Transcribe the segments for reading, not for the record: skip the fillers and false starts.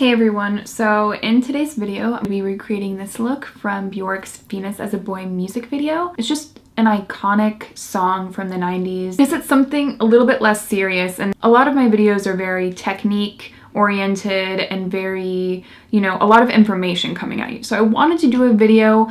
Hey everyone, so in today's video, I'm going to be recreating this look from Bjork's Venus as a Boy music video. It's just an iconic song from the 90s. Because it's something a little bit less serious, and a lot of my videos are very technique oriented and very, a lot of information coming at you. So I wanted to do a video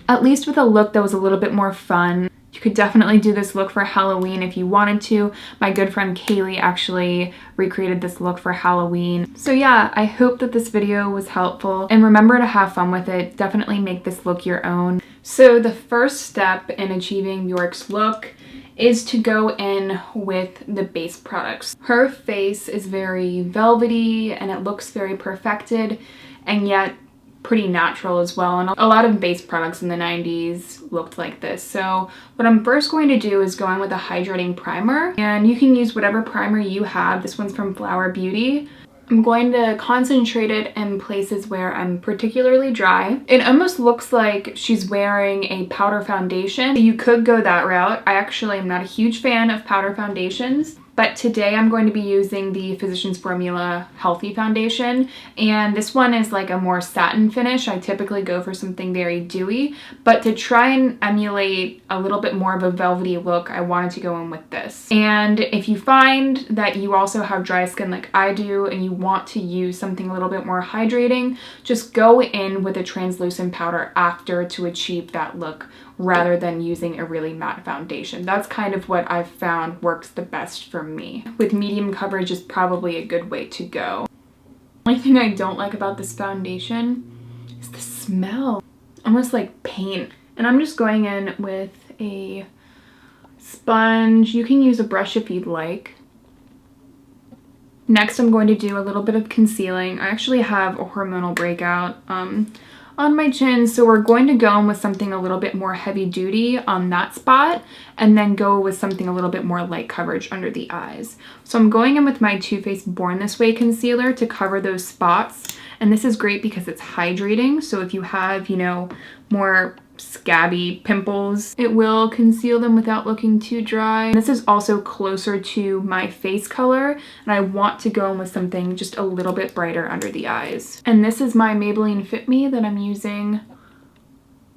at least with a look that was a little bit more fun. You could definitely do this look for Halloween if you wanted to. My good friend Kaylee actually recreated this look for Halloween. So yeah, I hope that this video was helpful, and remember to have fun with it. Definitely make this look your own. So the first step in achieving Bjork's look is to go in with the base products. Her face is very velvety and it looks very perfected, and yet pretty natural as well, and a lot of base products in the 90s looked like this. So what I'm first going to do is go in with a hydrating primer, and you can use whatever primer you have. This one's from Flower Beauty. I'm going to concentrate it in places where I'm particularly dry. It almost looks like she's wearing a powder foundation. You could go that route. I actually am not a huge fan of powder foundations, but today I'm going to be using the Physicians Formula Healthy Foundation, and this one is like a more satin finish. I typically go for something very dewy, but to try and emulate a little bit more of a velvety look, I wanted to go in with this. And if you find that you also have dry skin like I do and you want to use something a little bit more hydrating, just go in with a translucent powder after to achieve that look, rather than using a really matte foundation. That's kind of what I've found works the best for me. With medium coverage is probably a good way to go. The only thing I don't like about this foundation is the smell. Almost like paint. And I'm just going in with a sponge. You can use a brush if you'd like. Next, I'm going to do a little bit of concealing. I actually have a hormonal breakout on my chin, so we're going to go in with something a little bit more heavy duty on that spot, and then go with something a little bit more light coverage under the eyes. So I'm going in with my Too Faced Born This Way concealer to cover those spots, and this is great because it's hydrating. So if you have, more scabby pimples, it will conceal them without looking too dry. And this is also closer to my face color, and I want to go in with something just a little bit brighter under the eyes. And this is my Maybelline Fit Me that I'm using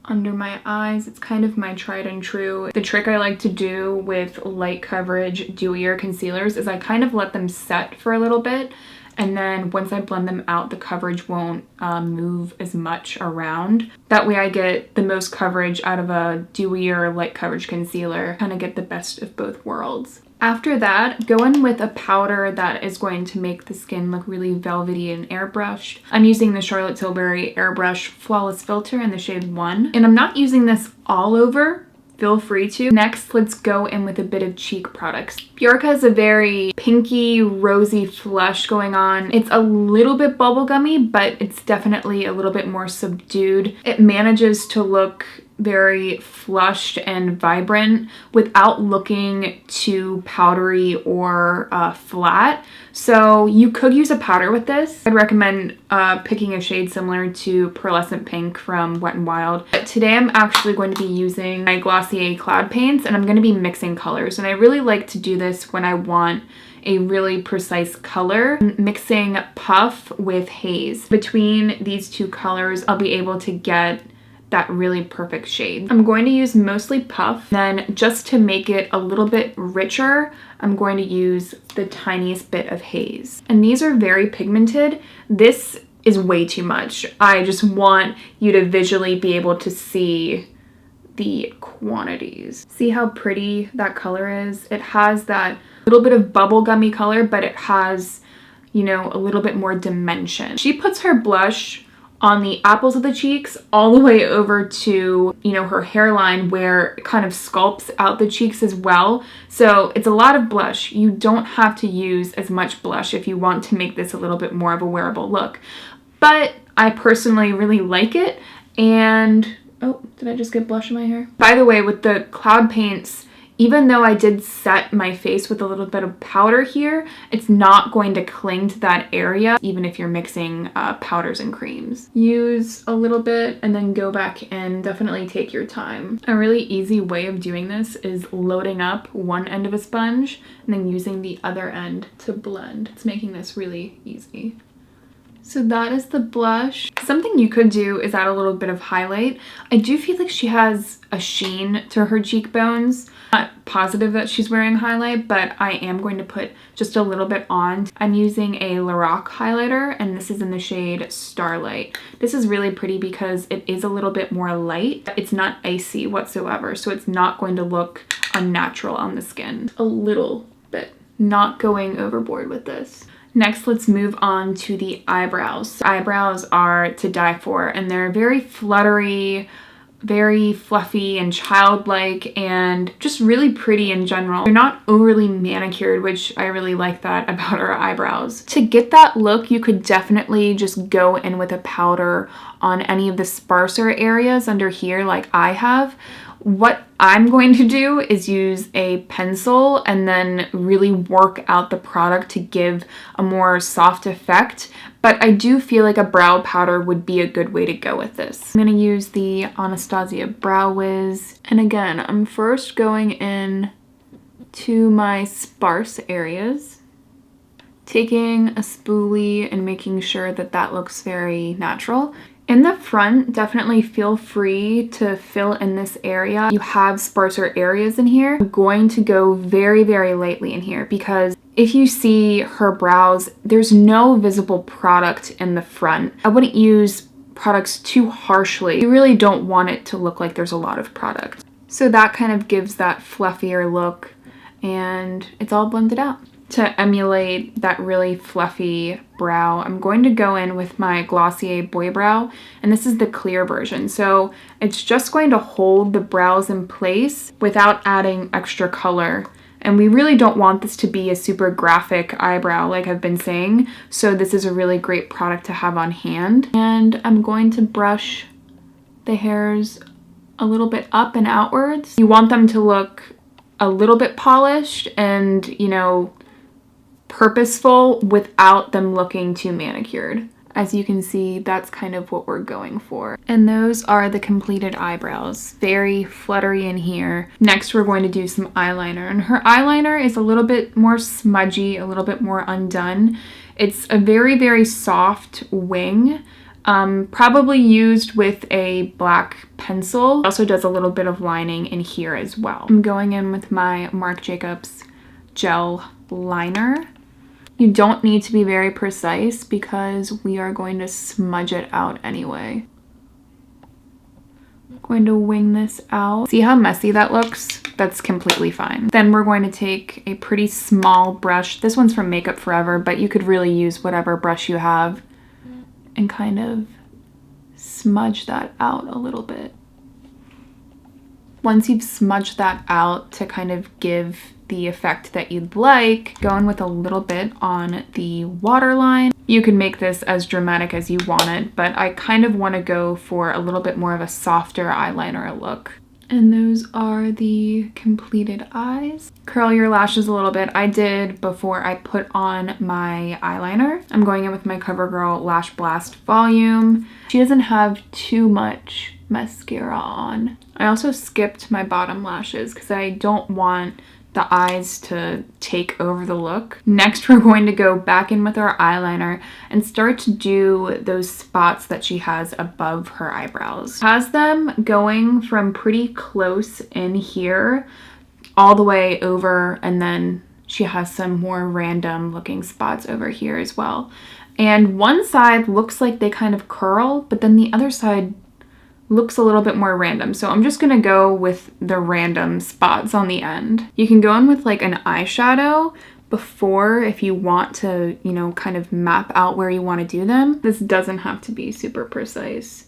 under my eyes. It's kind of my tried and true. The trick I like to do with light coverage dewier concealers is I kind of let them set for a little bit, and then once I blend them out, the coverage won't move as much around. That way I get the most coverage out of a dewier light coverage concealer, kind of get the best of both worlds. After that, go in with a powder that is going to make the skin look really velvety and airbrushed. I'm using the Charlotte Tilbury Airbrush Flawless Filter in the shade 1, and I'm not using this all over. Feel free to. Next, let's go in with a bit of cheek products. Bjork has a very pinky, rosy flush going on. It's a little bit bubblegummy, but it's definitely a little bit more subdued. It manages to look very flushed and vibrant without looking too powdery or flat. So you could use a powder with this. I'd recommend picking a shade similar to Pearlescent Pink from Wet n Wild. But today I'm actually going to be using my Glossier Cloud Paints, and I'm going to be mixing colors. And I really like to do this when I want a really precise color, mixing Puff with Haze. Between these two colors, I'll be able to get that really perfect shade. I'm going to use mostly Puff. Then just to make it a little bit richer, I'm going to use the tiniest bit of Haze. And these are very pigmented. This is way too much. I just want you to visually be able to see the quantities. See how pretty that color is? It has that little bit of bubblegummy color, but it has, a little bit more dimension. She puts her blush on the apples of the cheeks all the way over to, her hairline, where it kind of sculpts out the cheeks as well. So it's a lot of blush. You don't have to use as much blush if you want to make this a little bit more of a wearable look. But I personally really like it. And, oh, did I just get blush in my hair? By the way, with the cloud paints, even though I did set my face with a little bit of powder here, it's not going to cling to that area, even if you're mixing powders and creams. Use a little bit and then go back in. Definitely take your time. A really easy way of doing this is loading up one end of a sponge and then using the other end to blend. It's making this really easy. So that is the blush. Something you could do is add a little bit of highlight. I do feel like she has a sheen to her cheekbones. Not positive that she's wearing highlight, but I am going to put just a little bit on. I'm using a Lorac highlighter, and this is in the shade Starlight. This is really pretty because it is a little bit more light. It's not icy whatsoever, so it's not going to look unnatural on the skin. A little bit. Not going overboard with this. Next, let's move on to the eyebrows. Eyebrows are to die for, and they're very fluttery, very fluffy and childlike, and just really pretty in general. They're not overly manicured, which I really like that about our eyebrows. To get that look, you could definitely just go in with a powder on any of the sparser areas under here like I have. What I'm going to do is use a pencil and then really work out the product to give a more soft effect. But I do feel like a brow powder would be a good way to go with this. I'm going to use the Anastasia Brow Wiz. And again, I'm first going in to my sparse areas, taking a spoolie and making sure that that looks very natural. In the front, definitely feel free to fill in this area. You have sparser areas in here. I'm going to go very, very lightly in here because if you see her brows, there's no visible product in the front. I wouldn't use products too harshly. You really don't want it to look like there's a lot of product. So that kind of gives that fluffier look, and it's all blended out. To emulate that really fluffy brow, I'm going to go in with my Glossier Boy Brow, and this is the clear version. So it's just going to hold the brows in place without adding extra color. And we really don't want this to be a super graphic eyebrow like I've been saying. So this is a really great product to have on hand. And I'm going to brush the hairs a little bit up and outwards. You want them to look a little bit polished and, you know, purposeful without them looking too manicured. As you can see, that's kind of what we're going for. And those are the completed eyebrows. Very fluttery in here. Next, we're going to do some eyeliner. And her eyeliner is a little bit more smudgy, a little bit more undone. It's a very, very soft wing. Probably used with a black pencil. It also does a little bit of lining in here as well. I'm going in with my Marc Jacobs gel liner. You don't need to be very precise because we are going to smudge it out anyway. I'm going to wing this out. See how messy that looks? That's completely fine. Then we're going to take a pretty small brush. This one's from Makeup Forever, but you could really use whatever brush you have and kind of smudge that out a little bit. Once you've smudged that out to kind of give the effect that you'd like, go in with a little bit on the waterline. You can make this as dramatic as you want it, but I kind of want to go for a little bit more of a softer eyeliner look. And those are the completed eyes. Curl your lashes a little bit. I did before I put on my eyeliner. I'm going in with my CoverGirl Lash Blast Volume. She doesn't have too much mascara on. I also skipped my bottom lashes because I don't want the eyes to take over the look. Next, we're going to go back in with our eyeliner and start to do those spots that she has above her eyebrows. Has them going from pretty close in here all the way over, and then she has some more random looking spots over here as well. And one side looks like they kind of curl, but then the other side looks a little bit more random. So I'm just gonna go with the random spots on the end. You can go in with like an eyeshadow before if you want to, you know, kind of map out where you want to do them. This doesn't have to be super precise.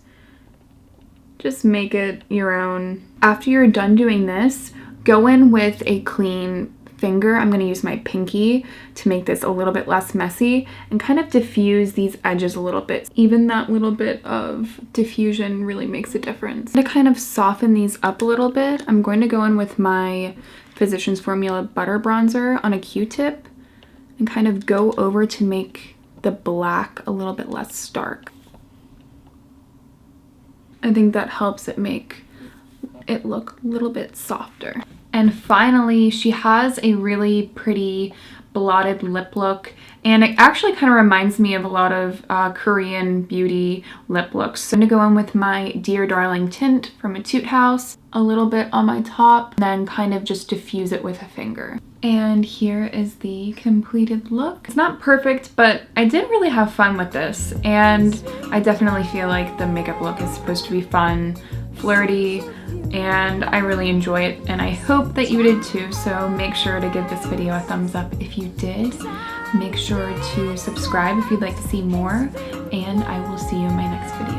Just make it your own. After you're done doing this, go in with a clean finger. I'm going to use my pinky to make this a little bit less messy and kind of diffuse these edges a little bit. Even that little bit of diffusion really makes a difference. To kind of soften these up a little bit, I'm going to go in with my Physicians Formula Butter Bronzer on a Q-tip and kind of go over to make the black a little bit less stark. I think that helps it make it look a little bit softer. And finally, she has a really pretty blotted lip look, and it actually kind of reminds me of a lot of Korean beauty lip looks. So I'm gonna go in with my Dear Darling tint from Etude House, a little bit on my top, and then kind of just diffuse it with a finger. And here is the completed look. It's not perfect, but I did really have fun with this, and I definitely feel like the makeup look is supposed to be fun, flirty, and I really enjoy it, and I hope that you did too. So make sure to give this video a thumbs up if you did. Make sure to subscribe if you'd like to see more, and I will see you in my next video.